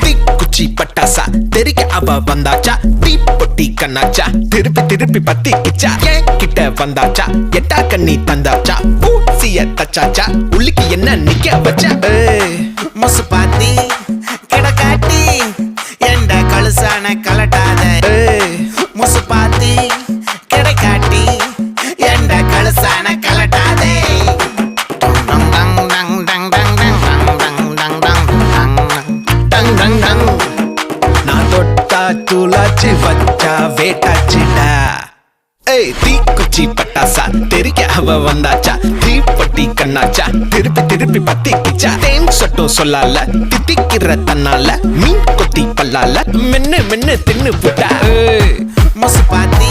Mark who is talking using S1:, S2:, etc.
S1: தீக்குச்சி பட்டாசா தெரிக்க அவ வந்தாச்சா, தீப்பொட்டி கண்ணாச்சா திருப்பி திருப்பி பத்திக்கிச்சா, ஏன் கிட்ட வந்தாச்சா எட்டா கண்ணி தந்தாச்சா, பூசிய தச்சாச்சா உள்ளிக்கு என்ன நிக்க வச்சா.
S2: முசு பாத்தி கிடக்காட்டி எந்த கழுசான கலட்டாத. முசு பாத்தி கிடக்காட்டி எந்த கழுசான கலட்டாதே.
S1: நான் தொட்டா துளாச்சி வச்சா வேட்டாச்சிடா. தீக்குச்சி பட்டாசா தெரிக்க அவ வந்தாச்சா, தீப்பொட்டி கண்ணாச்சா திருப்பி திருப்பி பத்திக்கிச்சா, தேன் சொட்டும் சொல்லால தித்திக்கிற தன்னால மீன் கொத்தி பல்லால மென்னு மென்னு தின்னு புட்டா.
S2: முசு பாத்தி